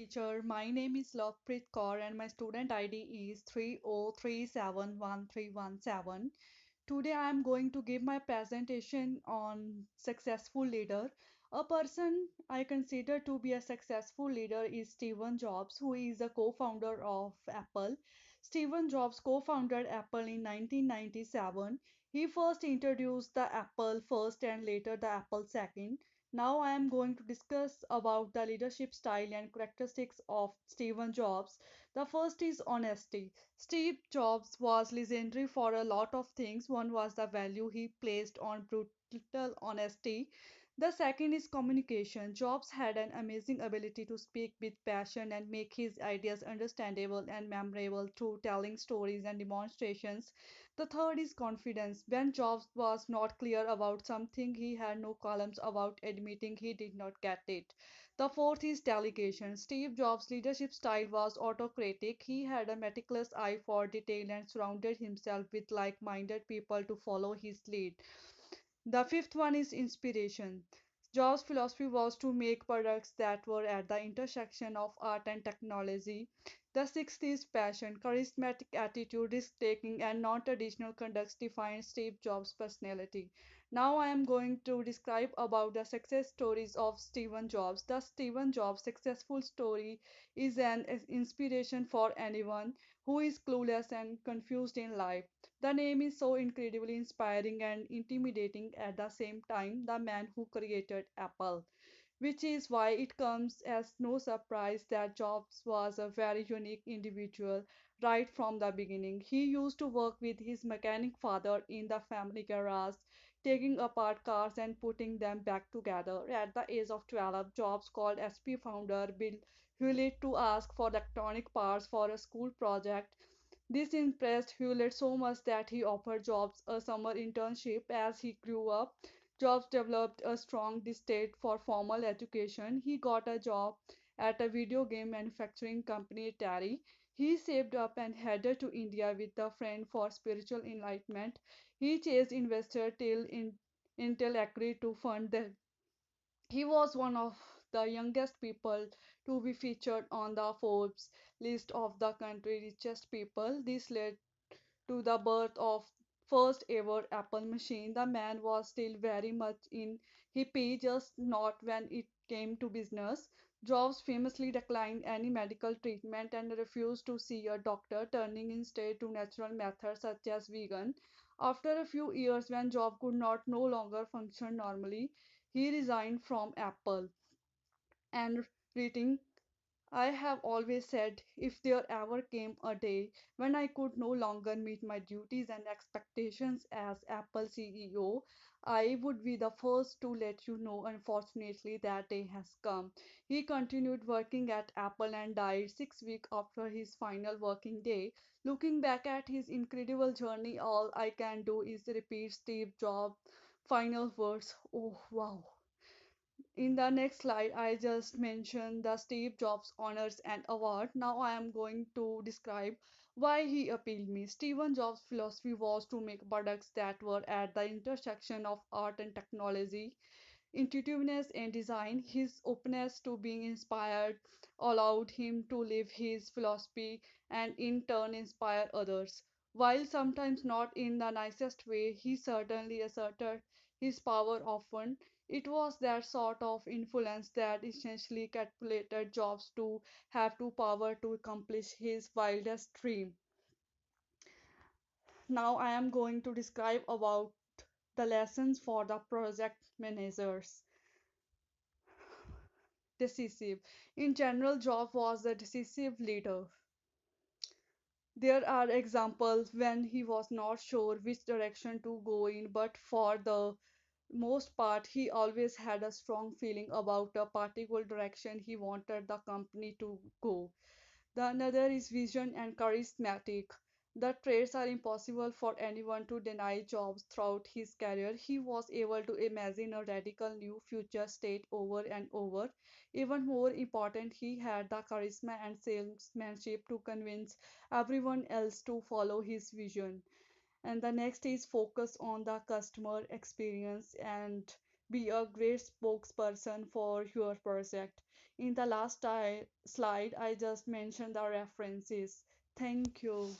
teacher. My name is Lovepreet Kaur and my student ID is 30371317. Today I am going to give my presentation on successful leader. A person I consider to be a successful leader is Stephen Jobs, who is the co-founder of Apple. Stephen Jobs co-founded Apple in 1997. He first introduced the Apple first and later the Apple second. Now I am going to discuss about the leadership style and characteristics of Stephen Jobs. The first is honesty. Steve Jobs was legendary for a lot of things. One was the value he placed on brutal honesty. The second is communication. Jobs had an amazing ability to speak with passion and make his ideas understandable and memorable through telling stories and demonstrations. The third is confidence. When Jobs was not clear about something, he had no qualms about admitting he did not get it. The fourth is delegation. Steve Jobs' leadership style was autocratic. He had a meticulous eye for detail and surrounded himself with like minded people to follow his lead. The fifth one is inspiration. Jobs' philosophy was to make products that were at the intersection of art and technology. The sixth is passion. Charismatic attitude, risk taking, and non traditional conducts define Steve Jobs' personality. Now I am going to describe about the success stories of Stephen Jobs. The Stephen Jobs successful story is an inspiration for anyone who is clueless and confused in life. The name is so incredibly inspiring and intimidating at the same time. The man who created Apple, which is why it comes as no surprise that Jobs was a very unique individual right from the beginning. He used to work with his mechanic father in the family garage, taking apart cars and putting them back together. At the age of 12, Jobs called SP founder Bill Hewlett to ask for electronic parts for a school project. This impressed Hewlett so much that he offered Jobs a summer internship. As he grew up, Jobs developed a strong distaste for formal education. He got a job at a video game manufacturing company, Atari. He saved up and headed to India with a friend for spiritual enlightenment. He chased investors Intel agreed to fund the. He was one of the youngest people to be featured on the Forbes list of the country's richest people. This led to the birth of first ever Apple machine. The man was still very much in hippie, just not when it came to business. Jobs famously declined any medical treatment and refused to see a doctor, turning instead to natural methods such as vegan. After a few years, when Jobs could not no longer function normally, he resigned from Apple and writing, I have always said if there ever came a day when I could no longer meet my duties and expectations as Apple CEO, I would be the first to let you know. Unfortunately, that day has come. He continued working at Apple and died 6 weeks after his final working day. Looking back at his incredible journey, all I can do is repeat Steve Jobs' final words. Oh, wow. In the next slide, I just mentioned the Steve Jobs Honors and Award. Now I am going to describe why he appealed me. Stephen Jobs' philosophy was to make products that were at the intersection of art and technology, intuitiveness and design. His openness to being inspired allowed him to live his philosophy and in turn inspire others. While sometimes not in the nicest way, he certainly asserted his power often. It was that sort of influence that essentially calculated Jobs to have to power to accomplish his wildest dream. Now I am going to describe about the lessons for the project managers. Decisive. In general, Jobs was a decisive leader. There are examples when he was not sure which direction to go in, but for the most part, he always had a strong feeling about a particular direction he wanted the company to go. The another is vision and charismatic. The traits are impossible for anyone to deny. Jobs throughout his career. He was able to imagine a radical new future state over and over. Even more important, he had the charisma and salesmanship to convince everyone else to follow his vision. And the next is focus on the customer experience and be a great spokesperson for your project. In the last slide, I just mentioned the references. Thank you.